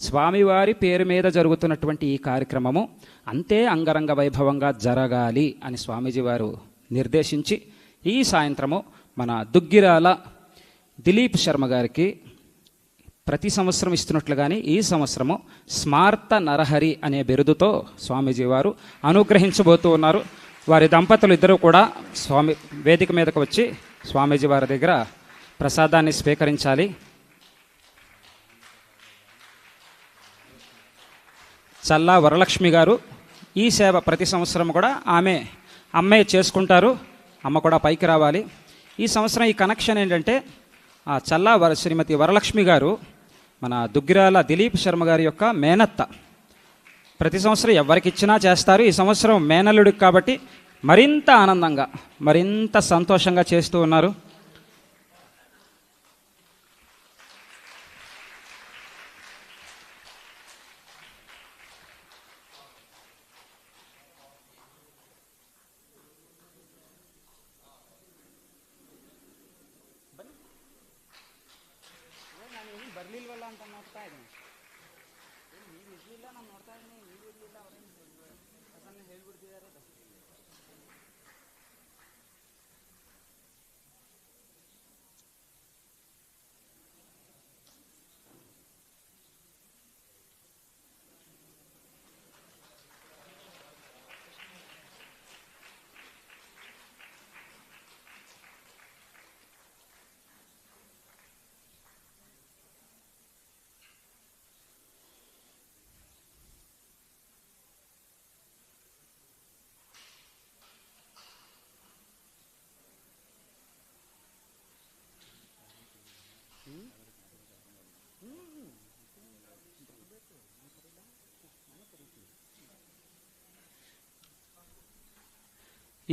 స్వామివారి పేరు మీద జరుగుతున్నటువంటి ఈ కార్యక్రమము అంతే అంగరంగ వైభవంగా జరగాలి అని స్వామీజీ వారు నిర్దేశించి ఈ సాయంత్రము మన దుగ్గిరాల దిలీప్ శర్మ గారికి ప్రతి సంవత్సరం ఇస్తున్నట్లుగానే ఈ సంవత్సరము స్మార్త నరహరి అనే బిరుదుతో స్వామీజీ వారు అనుగ్రహించబోతూ ఉన్నారు. వారి దంపతులు ఇద్దరు కూడా వేదిక మీదకు వచ్చి స్వామీజీ వారి దగ్గర ప్రసాదాన్ని స్వీకరించాలి. చల్లా వరలక్ష్మి గారు ఈ సేవ ప్రతి సంవత్సరం కూడా అమ్మే చేసుకుంటారు. అమ్మ కూడా పైకి రావాలి. ఈ సంవత్సరం ఈ కనెక్షన్ ఏంటంటే శ్రీమతి వరలక్ష్మి గారు మన దుగ్గిరాల దిలీప్ శర్మ గారి యొక్క మేనత్త. ప్రతి సంవత్సరం ఎవరికి ఇచ్చినా చేస్తారు. ఈ సంవత్సరం మేనల్లుడికి కాబట్టి మరింత ఆనందంగా మరింత సంతోషంగా చేస్తూ ఉన్నారు.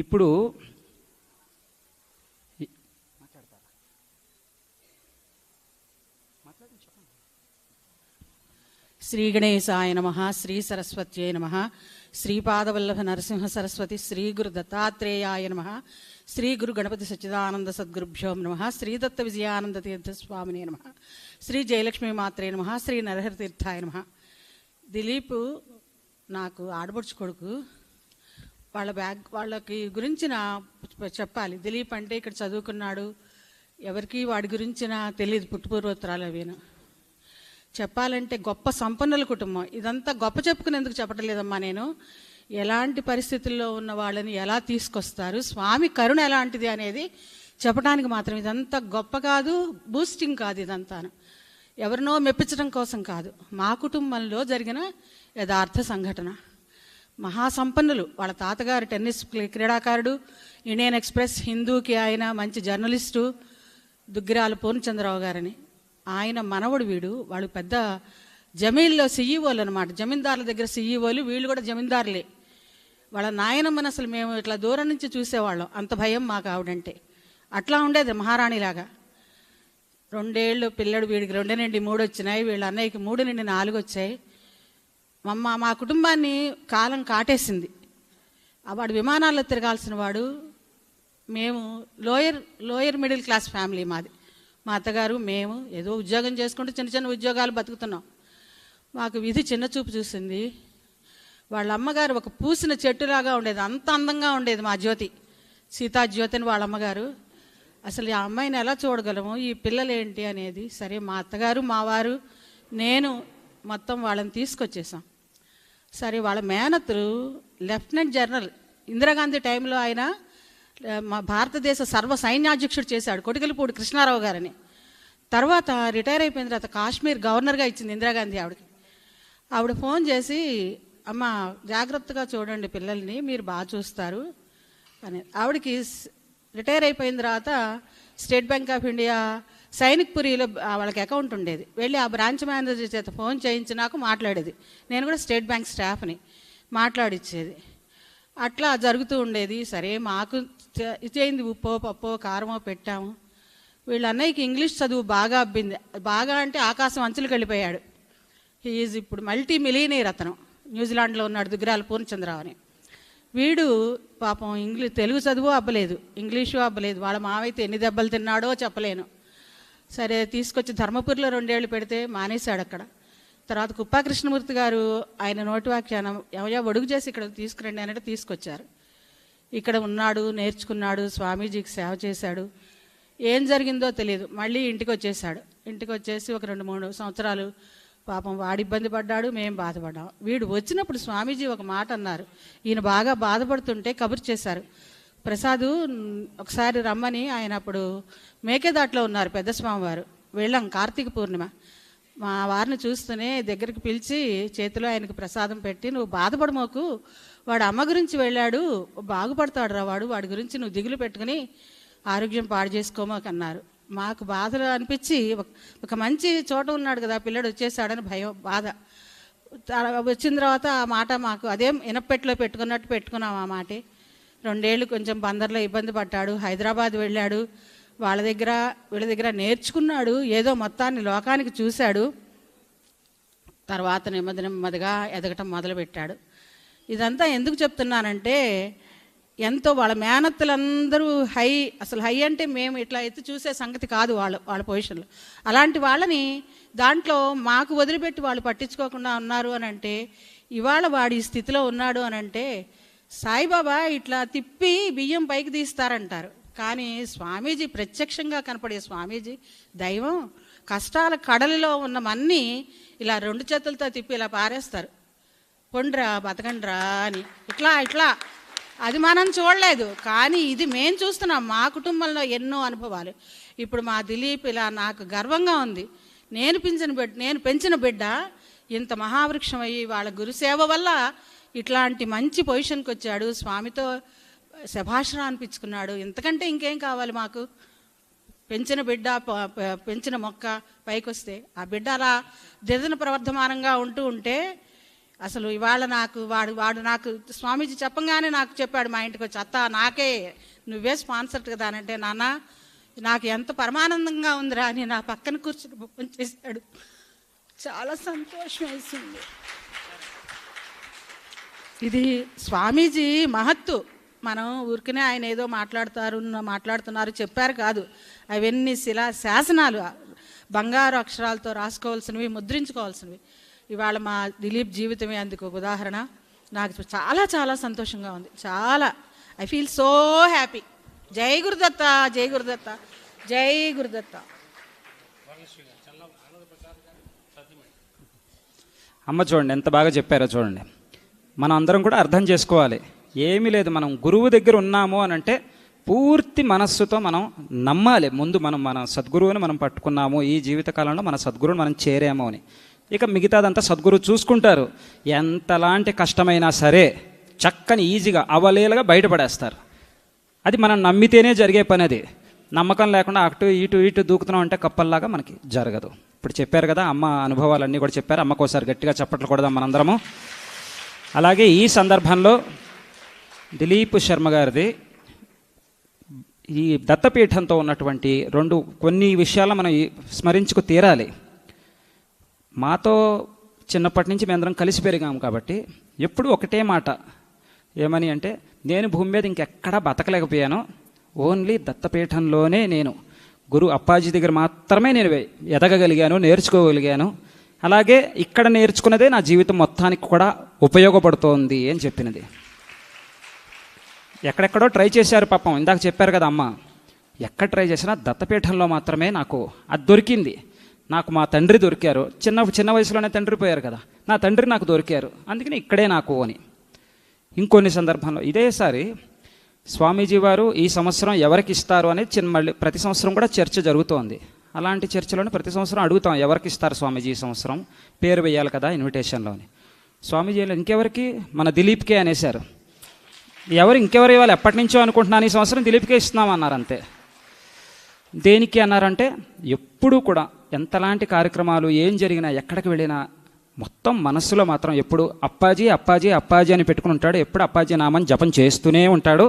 ఇప్పుడు శ్రీ గణేశాయ నమః, శ్రీ సరస్వత్యై నమః, శ్రీపాదవల్లభ నరసింహ సరస్వతి శ్రీ గురు దత్తాత్రేయాయ నమః, శ్రీ గురు గణపతి సచ్చిదానంద సద్గురుభ్యో నమః, శ్రీ దత్త విజయానంద తీర్థ స్వామినే నమః, శ్రీ జయలక్ష్మీ మాత్రే నమః, శ్రీ నరహరి తీర్థాయ నమః. దిలీప్ నాకు ఆడబడుచు కొడుకు. వాళ్ళకి గురించి చెప్పాలి. దిలీప్ అంటే ఇక్కడ చదువుకున్నాడు, ఎవరికి వాడి గురించిన తెలియదు, పుట్టుపూర్వోత్తరాలు అవేను. చెప్పాలంటే గొప్ప సంపన్నుల కుటుంబం. ఇదంతా గొప్ప చెప్పుకునేందుకు చెప్పటం లేదమ్మా. నేను ఎలాంటి పరిస్థితుల్లో ఉన్న వాళ్ళని ఎలా తీసుకొస్తారు, స్వామి కరుణ ఎలాంటిది అనేది చెప్పడానికి మాత్రం. ఇదంతా గొప్ప కాదు, బూస్టింగ్ కాదు, ఇదంతా ఎవరినో మెప్పించడం కోసం కాదు. మా కుటుంబంలో జరిగిన యథార్థ సంఘటన. మహాసంపన్నులు. వాళ్ళ తాతగారు టెన్నిస్ క్రీడాకారుడు, ఇండియన్ ఎక్స్ప్రెస్, హిందూకి ఆయన మంచి జర్నలిస్టు, దుగ్గిరాల పూర్ణచంద్రరావు గారని. ఆయన మనవడు వీడు. వాళ్ళు పెద్ద జమీన్లో సీఈఓలు అనమాట. జమీందారుల దగ్గర సీఈఓలు. వీళ్ళు కూడా జమీందారులే. వాళ్ళ నాయనమ్మని అసలు మేము ఇట్లా దూరం నుంచి చూసేవాళ్ళం. అంత భయం మాకు ఆవిడంటే. అట్లా ఉండేది మహారాణిలాగా. 2 ఏళ్ళు పిల్లడు. వీడికి 2 నుండి 3 వచ్చినాయి. వీళ్ళ అన్నయ్యకి 3 నుండి 4 వచ్చాయి. మా కుటుంబాన్ని కాలం కాటేసింది. వాడు విమానాల్లో తిరగాల్సిన వాడు. మేము లోయర్ మిడిల్ క్లాస్ ఫ్యామిలీ మాది. మా అత్తగారు, మేము ఏదో ఉద్యోగం చేసుకుంటూ చిన్న చిన్న ఉద్యోగాలు బతుకుతున్నాం. మాకు విధి చిన్న చూపు చూసింది. వాళ్ళ అమ్మగారు ఒక పూసిన చెట్టులాగా ఉండేది. అంత అందంగా ఉండేది మా జ్యోతి, సీతా జ్యోతి అని వాళ్ళ అమ్మగారు. అసలు ఆ అమ్మాయిని ఎలా చూడగలము, ఈ పిల్లలు ఏంటి అనేది. సరే మా అత్తగారు, మా వారు, నేను మొత్తం వాళ్ళని తీసుకొచ్చేసాం. సరే వాళ్ళ మేనత్తులు లెఫ్టినెంట్ జనరల్. ఇందిరాగాంధీ టైంలో ఆయన మా భారతదేశ సర్వ సైన్యాధ్యక్షుడు చేశాడు, కొటికలపూడి కృష్ణారావు గారని. తర్వాత రిటైర్ అయిపోయిన తర్వాత కాశ్మీర్ గవర్నర్గా ఇచ్చింది ఇందిరాగాంధీ ఆవిడకి. ఆవిడ ఫోన్ చేసి, అమ్మ జాగ్రత్తగా చూడండి పిల్లల్ని, మీరు బాగా చూస్తారు అని. ఆవిడకి రిటైర్ అయిపోయిన తర్వాత స్టేట్ బ్యాంక్ ఆఫ్ ఇండియా సైనిక్పురిలో వాళ్ళకి అకౌంట్ ఉండేది. వెళ్ళి ఆ బ్రాంచ్ మేనేజర్ చేత ఫోన్ చేయించి నాకు మాట్లాడేది. నేను కూడా స్టేట్ బ్యాంక్ స్టాఫ్ని, మాట్లాడిచ్చేది. అట్లా జరుగుతూ ఉండేది. సరే మాకు ఇచ్చేయింది, ఉప్పో పప్పో కారమో పెట్టాము. వీళ్ళ అన్నయ్యకి ఇంగ్లీష్ చదువు బాగా అబ్బింది. బాగా అంటే ఆకాశం అంచులకు వెళ్ళిపోయాడు. హీఈజ్ ఇప్పుడు మల్టీ మిలియనీర్. అతను న్యూజిలాండ్లో ఉన్నాడు, దుగ్గిరాల పూర్ణచంద్రరావు అని. వీడు పాపం తెలుగు చదువు అబ్బలేదు, ఇంగ్లీషు అబ్బలేదు. వాళ్ళ మావైతే ఎన్ని దెబ్బలు తిన్నాడో చెప్పలేను. సరే తీసుకొచ్చి ధర్మపురిలో 2 ఏళ్ళు పెడితే మానేశాడు అక్కడ. తర్వాత కుప్పా కృష్ణమూర్తి గారు ఆయన నోటి వ్యాఖ్యానం ఎవయా ఒడుగు చేసి ఇక్కడ తీసుకురండి అన్నట్టు తీసుకొచ్చారు. ఇక్కడ ఉన్నాడు, నేర్చుకున్నాడు, స్వామీజీకి సేవ చేశాడు. ఏం జరిగిందో తెలియదు. మళ్ళీ ఇంటికి వచ్చేసాడు. ఇంటికి వచ్చేసి ఒక 2-3 సంవత్సరాలు పాపం వాడు ఇబ్బంది పడ్డాడు, మేము బాధపడ్డాం. వీడు వచ్చినప్పుడు స్వామీజీ ఒక మాట అన్నారు. ఈయన బాగా బాధపడుతుంటే కబురు చేశారు. ప్రసాదు ఒకసారి రమ్మని. ఆయన అప్పుడు మేకేదాట్లో ఉన్నారు పెద్ద స్వామివారు. వెళ్ళాం కార్తీక పూర్ణిమ. మా వారిని చూస్తూనే దగ్గరికి పిలిచి చేతిలో ఆయనకు ప్రసాదం పెట్టి, నువ్వు బాధపడమోకు, వాడు అమ్మ గురించి వెళ్ళాడు, బాగుపడతాడు రా వాడు, వాడి గురించి నువ్వు దిగులు పెట్టుకుని ఆరోగ్యం పాడు చేసుకోమాకు అన్నారు. మాకు బాధ అనిపించి, ఒక మంచి చోట ఉన్నాడు కదా పిల్లడు వచ్చేసాడని భయం, బాధ. వచ్చిన తర్వాత ఆ మాట మాకు అదే ఇనపెట్లో పెట్టుకున్నట్టు పెట్టుకున్నాం. ఆ మాటే 2 ఏళ్ళు కొంచెం బందర్లో ఇబ్బంది పడ్డాడు, హైదరాబాద్ వెళ్ళాడు, వీళ్ళ దగ్గర నేర్చుకున్నాడు, ఏదో మొత్తాన్ని లోకానికి చూశాడు. తర్వాత నెమ్మదిగా ఎదగటం మొదలుపెట్టాడు. ఇదంతా ఎందుకు చెప్తున్నానంటే, ఎంతో వాళ్ళ మేనత్తలందరూ అసలు హై అంటే మేము ఇట్లా ఎత్తి చూసే సంగతి కాదు వాళ్ళ పొజిషన్లో. అలాంటి వాళ్ళని దాంట్లో మాకు వదిలిపెట్టి వాళ్ళు పట్టించుకోకుండా ఉన్నారు అని అంటే, ఇవాళ వాడి స్థితిలో ఉన్నాడు అని అంటే, సాయిబాబా ఇట్లా తిప్పి బియ్యం పైకి తీస్తారంటారు. కానీ స్వామీజీ ప్రత్యక్షంగా కనపడే స్వామీజీ దైవం. కష్టాల కడలిలో ఉన్నవన్నీ ఇలా 2 చేతులతో తిప్పి ఇలా పారేస్తారు. పొండ్రా బతకండ్రా అని ఇట్లా అది మనం చూడలేదు, కానీ ఇది మేము చూస్తున్నాం. మా కుటుంబంలో ఎన్నో అనుభవాలు. ఇప్పుడు మా దిలీప్ ఇలా నాకు గర్వంగా ఉంది. నేను పెంచిన బిడ్డ ఇంత మహావృక్షం అయ్యి వాళ్ళ గురుసేవ వల్ల ఇట్లాంటి మంచి పొజిషన్కి వచ్చాడు. స్వామితో శభాషణ అనిపించుకున్నాడు. ఇంతకంటే ఇంకేం కావాలి మాకు? పెంచిన బిడ్డ, పెంచిన మొక్క పైకి వస్తే ఆ బిడ్డ అలా దిదన ప్రవర్ధమానంగా ఉంటే అసలు ఇవాళ వాడు నాకు స్వామీజీ చెప్పంగానే నాకు చెప్పాడు మా ఇంటికి వచ్చి, అత్త నాకే నువ్వే స్పాన్సర్ కదా అంటే, నాన్న నాకు ఎంత పరమానందంగా ఉందిరా అని నా పక్కన కూర్చుని ఫోన్ చేశాడు. చాలా సంతోషం వేసింది. ఇది స్వామీజీ మహత్తు. మనం ఊరికనే ఆయన ఏదో మాట్లాడుతున్నారు చెప్పారు కాదు. అవన్నీ శాసనాలు, బంగారు అక్షరాలతో రాసుకోవాల్సినవి, ముద్రించుకోవాల్సినవి. ఇవాళ మా దిలీప్ జీవితమే అందుకు ఒక ఉదాహరణ. నాకు చాలా చాలా సంతోషంగా ఉంది. చాలా ఐ ఫీల్ సో హ్యాపీ. జై గురుదత్త, జై గురుదత్త, జై గురుదత్త. అమ్మ చూడండి ఎంత బాగా చెప్పారో చూడండి. మనం అందరం కూడా అర్థం చేసుకోవాలి. ఏమీ లేదు, మనం గురువు దగ్గర ఉన్నాము అని అంటే పూర్తి మనస్సుతో మనం నమ్మాలి. ముందు మన సద్గురువుని మనం పట్టుకున్నాము, ఈ జీవితకాలంలో మన సద్గురువుని మనం చేరాము అని. ఇక మిగతాదంతా సద్గురువు చూసుకుంటారు. ఎంతలాంటి కష్టమైనా సరే చక్కని ఈజీగా అవలేలుగా బయటపడేస్తారు. అది మనం నమ్మితేనే జరిగే పని. అది నమ్మకం లేకుండా అటు ఇటు దూకుతున్నాం అంటే కప్పల్లాగా మనకి జరగదు. ఇప్పుడు చెప్పారు కదా అమ్మ అనుభవాలన్నీ కూడా చెప్పారు. అమ్మకు ఒకసారి గట్టిగా చప్పట్లు కొడదాం మనందరము. అలాగే ఈ సందర్భంలో దిలీప్ శర్మ గారిది ఈ దత్తపీఠంతో ఉన్నటువంటి కొన్ని విషయాలు మనం స్మరించుకు తీరాలి. మాతో చిన్నప్పటి నుంచి మేమందరం కలిసి పెరిగాము కాబట్టి ఎప్పుడు ఒకటే మాట, ఏమని అంటే, నేను భూమి మీద ఇంకెక్కడా బతకలేకపోయాను, ఓన్లీ దత్తపీఠంలోనే నేను గురు అప్పాజీ దగ్గర మాత్రమే నేను ఎదగగలిగాను, నేర్చుకోగలిగాను. అలాగే ఇక్కడ నేర్చుకున్నదే నా జీవితం మొత్తానికి కూడా ఉపయోగపడుతోంది అని చెప్పినది. ఎక్కడెక్కడో ట్రై చేశారు పాపం, ఇందాక చెప్పారు కదా అమ్మ, ఎక్కడ ట్రై చేసినా దత్తపీఠంలో మాత్రమే నాకు అది దొరికింది. నాకు మా తండ్రి దొరికారు, చిన్న వయసులోనే తండ్రి పోయారు కదా, నా తండ్రి నాకు దొరికారు, అందుకని ఇక్కడే నాకు అని. ఇంకొన్ని సందర్భంలో ఇదేసారి స్వామీజీ వారు ఈ సంవత్సరం ఎవరికి ఇస్తారు అనేది మళ్ళీ ప్రతి సంవత్సరం కూడా చర్చ జరుగుతోంది. అలాంటి చర్చలోనే ప్రతి సంవత్సరం అడుగుతాం, ఎవరికి ఇస్తారు స్వామీజీ ఈ సంవత్సరం, పేరు వేయాలి కదా ఇన్విటేషన్లోని. స్వామీజీలో ఇంకెవరికి, మన దిలీప్కే అనేశారు. ఇంకెవరు ఇవ్వాలి, ఎప్పటి నుంచో అనుకుంటున్నాను, ఈ సంవత్సరం దిలీప్కే ఇస్తున్నామన్నారు. అంతే. దేనికి అన్నారంటే, ఎప్పుడూ కూడా ఎంతలాంటి కార్యక్రమాలు ఏం జరిగినా ఎక్కడికి వెళ్ళినా మొత్తం మనస్సులో మాత్రం ఎప్పుడు అప్పాజీ అప్పాజీ అప్పాజీ అని పెట్టుకుని ఉంటాడు. ఎప్పుడు అప్పాజీ నామని జపం చేస్తూనే ఉంటాడు.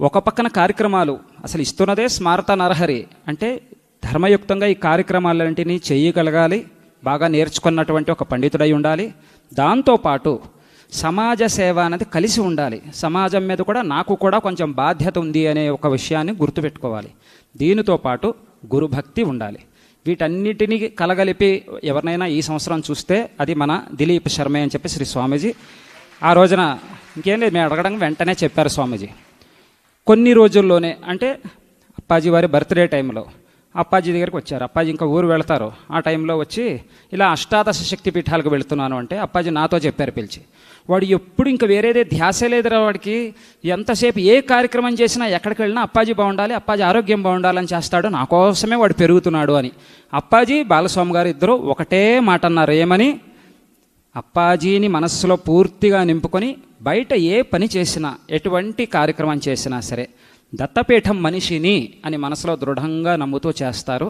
ఒక పక్కన కార్యక్రమాలు అసలు ఇస్తున్నదే స్మారత నరహరి అంటే ధర్మయుక్తంగా ఈ కార్యక్రమాలన్నింటినీ చేయగలగాలి, బాగా నేర్చుకున్నటువంటి ఒక పండితుడై ఉండాలి. దాంతోపాటు సమాజ సేవ అనేది కలిసి ఉండాలి. సమాజం మీద కూడా నాకు కూడా కొంచెం బాధ్యత ఉంది అనే ఒక విషయాన్ని గుర్తుపెట్టుకోవాలి. దీనితో పాటు గురుభక్తి ఉండాలి. వీటన్నిటినీ కలగలిపి ఎవరినైనా ఈ సంవత్సరం చూస్తే అది మన దిలీప్ శర్మే అని చెప్పి శ్రీ స్వామీజీ ఆ రోజున ఇంకేం లేదు మేము అడగడం వెంటనే చెప్పారు స్వామీజీ. కొన్ని రోజుల్లోనే అంటే అప్పాజీ వారి బర్త్డే టైంలో అప్పాజీ దగ్గరికి వచ్చారు. అప్పాజీ ఇంకా ఊరు వెళ్తారు. ఆ టైంలో వచ్చి ఇలా అష్టాదశ శక్తి పీఠాలకు వెళుతున్నాను అంటే అప్పాజీ నాతో చెప్పారు పిలిచి. వాడు ఎప్పుడు ఇంకా వేరేదే ధ్యాస లేదురా వాడికి. ఎంతసేపు ఏ కార్యక్రమం చేసినా ఎక్కడికి వెళ్ళినా అప్పాజీ బాగుండాలి, అప్పాజీ ఆరోగ్యం బాగుండాలని చేస్తాడు, నా కోసమే వాడు పెరుగుతున్నాడు అని. అప్పాజీ బాలస్వామి గారు ఇద్దరు ఒకటే మాట అన్నారు. ఏమని? అప్పాజీని మనస్సులో పూర్తిగా నింపుకొని బయట ఏ పని చేసినా ఎటువంటి కార్యక్రమం చేసినా సరే దత్తపీఠం మనిషిని అని మనసులో దృఢంగా నమ్ముతూ చేస్తారు.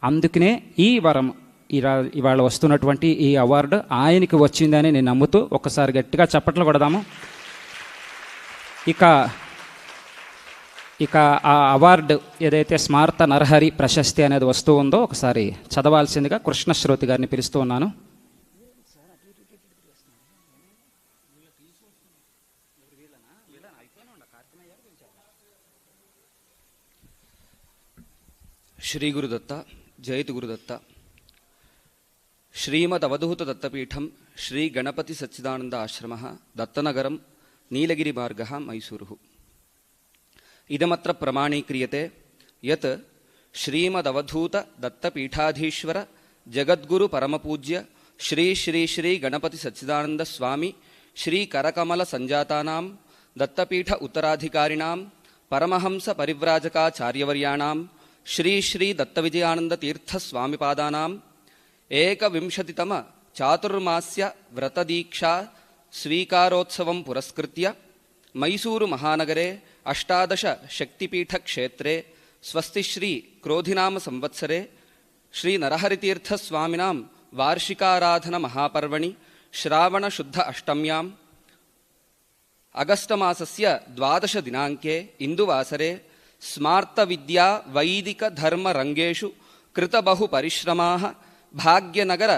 అందుకనే ఈ వరం ఇవాళ వస్తున్నటువంటి ఈ అవార్డు ఆయనకి వచ్చిందని నేను నమ్ముతూ ఒకసారి గట్టిగా చప్పట్లు కొడదాము. ఇక ఆ అవార్డు ఏదైతే స్మార్త నరహరి ప్రశస్తి అనేది వస్తూ ఉందో ఒకసారి చదవాల్సిందిగా కృష్ణశ్రోతి గారిని పిలుస్తూ ఉన్నాను. శ్రీ గురుదత్త, జయతు గురుదత్త. శ్రీమదవధూత దత్తపీఠం శ్రీ గణపతి సచ్చిదానంద ఆశ్రమ దత్తనగరం నీలగిరి మార్గ మైసూరు. ఇదమత్ర ప్రమాణీక్రియతే యత్ శ్రీమదవధూత దత్తపీఠాధీశ్వర జగద్గురు పరమపూజ్య శ్రీ శ్రీ శ్రీ గణపతి సచ్చిదానంద స్వామి శ్రీ కరకమల సంజాతానాం దత్తపీఠ ఉత్తరాధికారిణాం పరమహంస పరివ్రాజకాచార్యవర్యాణాం శ్రీ శ్రీ దత్తవిజయానంద తీర్థ స్వామిపాదానాం ఏకవింశతితమ చాతుర్మాస్య వ్రతదీక్షా స్వీకారోత్సవం పురస్కృత్య మైసూరు మహానగరే అష్టాదశ శక్తిపీఠ క్షేత్రే స్వస్తి శ్రీ క్రోధినామ సంవత్సరే శ్రీ నరహరితీర్థ స్వామినాం వార్షికారాధన మహాపర్వణి శ్రావణ శుద్ధ అష్టమ్యాం అగస్టమాసస్య 12 దినాంకే ఇందువాసరే స్మార్త విద్యా వైదిక ధర్మ రంగేషు కృతబహు పరిశ్రమాః భాగ్యనగర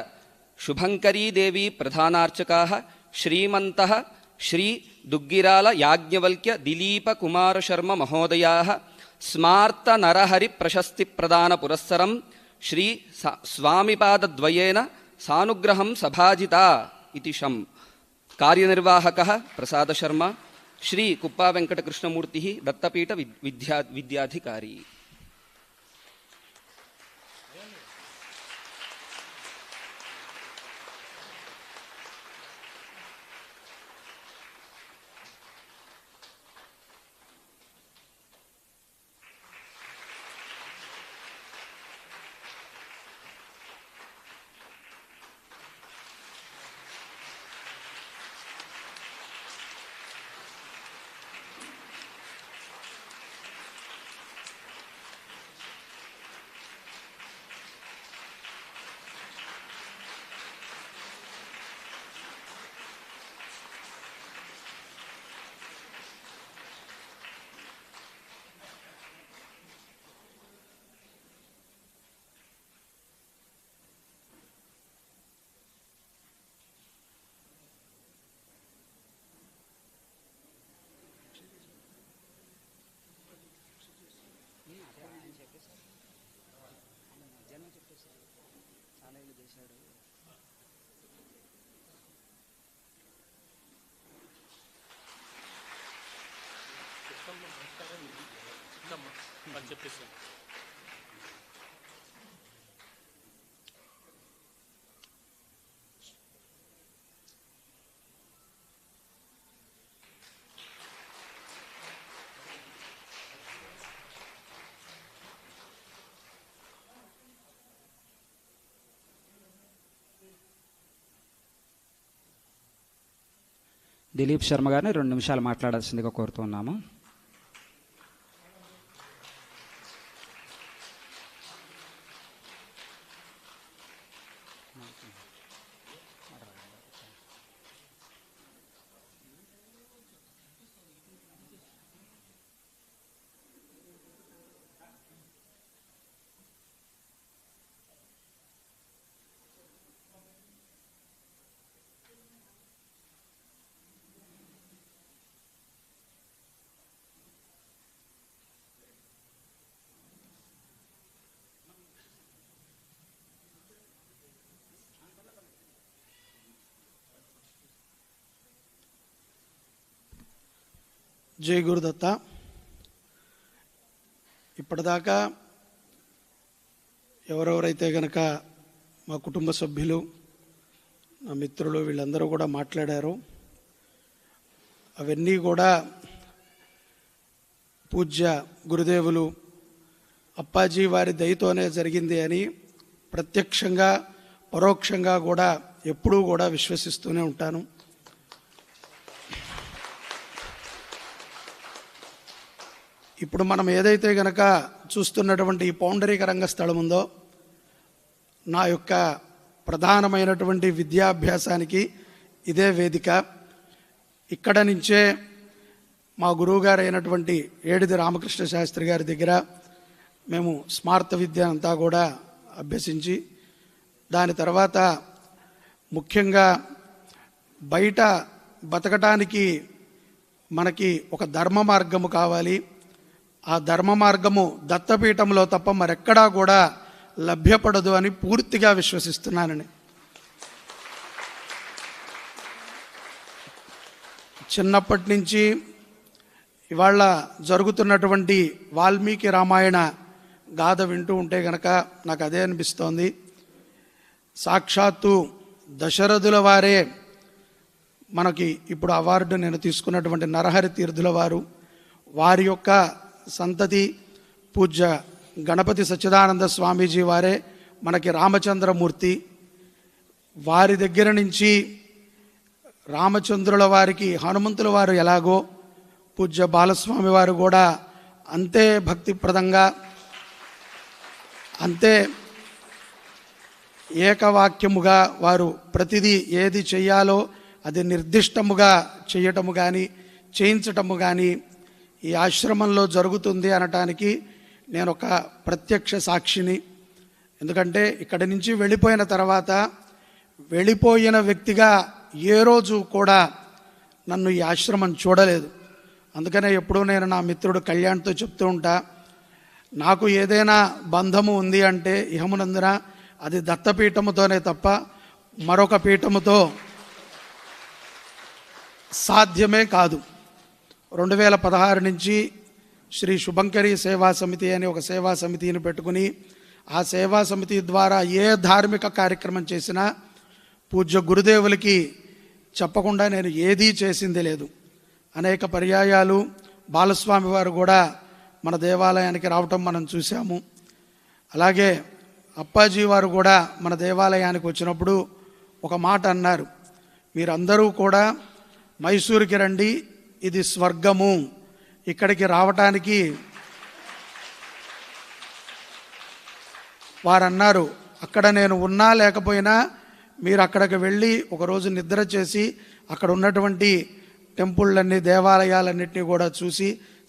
శుభంకరీదేవీ ప్రధానార్చకాః శ్రీమంతః శ్రీ దుగ్గిరాల యాజ్ఞవల్క్య దిలీప కుమార శర్మ మహోదయాః స్మార్త నరహరి ప్రశస్తి ప్రదాన పురస్సరం శ్రీ స్వామిపాదద్వయేన సానుగ్రహం సభాజితా ఇతి శం. కార్యనిర్వాహకः ప్రసాద శర్మ. శ్రీ కుప్పా వెంకట కృష్ణమూర్తి దత్తపీఠ విద్యాధికారి. దిలీప్ శర్మ గారిని 2 నిమిషాలు మాట్లాడాల్సిందిగా కోరుతున్నాము. జై గురుదత్త. ఇప్పటిదాకా ఎవరెవరైతే గనక మా కుటుంబ సభ్యులు, నా మిత్రులు వీళ్ళందరూ కూడా మాట్లాడారు, అవన్నీ కూడా పూజ్య గురుదేవులు అప్పాజీ వారి దయతోనే జరిగింది అని ప్రత్యక్షంగా పరోక్షంగా కూడా ఎప్పుడూ కూడా విశ్వసిస్తూనే ఉంటాను. ఇప్పుడు మనం ఏదైతే గనక చూస్తున్నటువంటి ఈ పౌండరీక రంగ స్థలం ఉందో, నా యొక్క ప్రధానమైనటువంటి విద్యాభ్యాసానికి ఇదే వేదిక. ఇక్కడ నుంచే మా గురువుగారు అయినటువంటి ఏడిది రామకృష్ణ శాస్త్రి గారి దగ్గర మేము స్మార్త విద్య అంతా కూడా అభ్యసించి, దాని తర్వాత ముఖ్యంగా బయట బతకటానికి మనకి ఒక ధర్మ మార్గము కావాలి. ఆ ధర్మ మార్గము దత్తపీఠంలో తప్ప మరెక్కడా కూడా లభ్యపడదు అని పూర్తిగా విశ్వసిస్తున్నానని. చిన్నప్పటి నుంచి ఇవాళ జరుగుతున్నటువంటి వాల్మీకి రామాయణ గాథ వింటూ ఉంటే గనక నాకు అదే అనిపిస్తోంది. సాక్షాత్తు దశరథుల వారే మనకి ఇప్పుడు అవార్డు నేను తీసుకున్నటువంటి నరహరి తీర్థుల వారి యొక్క సంతతి పూజ్య గణపతి సచ్చిదానంద స్వామీజీ వారే మనకి రామచంద్రమూర్తి. వారి దగ్గర నుంచి రామచంద్రుల వారికి హనుమంతుల వారు ఎలాగో, పూజ్య బాలస్వామి వారు కూడా అంతే భక్తిప్రదంగా, అంతే ఏకవాక్యముగా వారు ప్రతిదీ ఏది చెయ్యాలో అది నిర్దిష్టముగా చేయటము కానీ చేయించటము కానీ ఈ ఆశ్రమంలో జరుగుతుంది అనటానికి నేను ఒక ప్రత్యక్ష సాక్షిని. ఎందుకంటే ఇక్కడి నుంచి వెళ్ళిపోయిన తర్వాత వెళ్ళిపోయిన వ్యక్తిగా ఏ రోజు కూడా నన్ను ఈ ఆశ్రమం చూడలేదు. అందుకనే ఎప్పుడూ నేను నా మిత్రుడు కళ్యాణ్తో చెప్తూ ఉంటా, నాకు ఏదైనా బంధము ఉంది అంటే ఇహమునందున అది దత్తపీఠముతోనే తప్ప మరొక పీఠముతో సాధ్యమే కాదు. 2016 నుంచి శ్రీ శుభంకరి సేవా సమితి అని ఒక సేవా సమితిని పెట్టుకుని, ఆ సేవా సమితి ద్వారా ఏ ధార్మిక కార్యక్రమం చేసినా పూజ్య గురుదేవులకి చెప్పకుండా నేను ఏదీ చేసింది లేదు. అనేక పర్యాయాలు బాలస్వామి వారు కూడా మన దేవాలయానికి రావటం మనం చూసాము. అలాగే అప్పాజీ వారు కూడా మన దేవాలయానికి వచ్చినప్పుడు ఒక మాట అన్నారు, మీరందరూ కూడా మైసూరుకి రండి, ఇది స్వర్గము, ఇక్కడికి రావటానికి వారు అన్నారు, అక్కడ నేను ఉన్నా లేకపోయినా మీరు అక్కడికి వెళ్ళి ఒకరోజు నిద్ర చేసి అక్కడ ఉన్నటువంటి టెంపుళ్ళన్నీ దేవాలయాలన్నింటినీ కూడా చూసి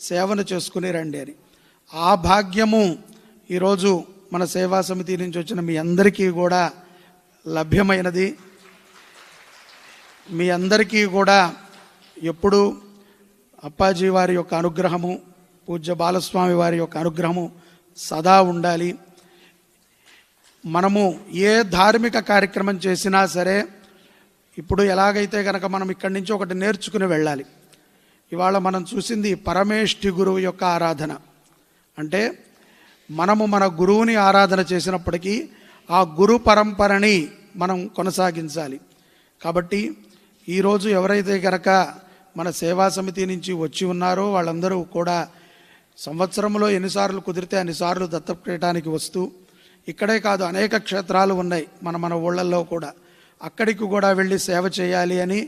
సేవను చేసుకుని రండి అని. ఆ భాగ్యము ఈరోజు మన సేవా సమితి నుంచి వచ్చిన మీ అందరికీ కూడా లభ్యమైనది. మీ అందరికీ కూడా ఎప్పుడు అప్పాజీ వారి యొక్క అనుగ్రహము, పూజ్య బాలస్వామి వారి యొక్క అనుగ్రహము సదా ఉండాలి. మనము ఏ ధార్మిక కార్యక్రమం చేసినా సరే ఇప్పుడు ఎలాగైతే కనుక మనం ఇక్కడి నుంచి ఒకటి నేర్చుకుని వెళ్ళాలి. ఇవాళ మనం చూసింది పరమేష్ఠి గురువు యొక్క ఆరాధన. అంటే మనము మన గురువుని ఆరాధన చేసినప్పటికీ ఆ గురు పరంపరని మనం కొనసాగించాలి. కాబట్టి ఈరోజు ఎవరైతే కనుక మన సేవా సమితి నుంచి వచ్చి ఉన్నారో వాళ్ళందరూ కూడా సంవత్సరంలో ఎన్నిసార్లు కుదిరితే అన్నిసార్లు దత్తపీఠానికి వస్తూ, ఇక్కడే కాదు అనేక క్షేత్రాలు ఉన్నాయి మన ఊళ్ళల్లో కూడా, అక్కడికి కూడా వెళ్ళి సేవ చేయాలి అని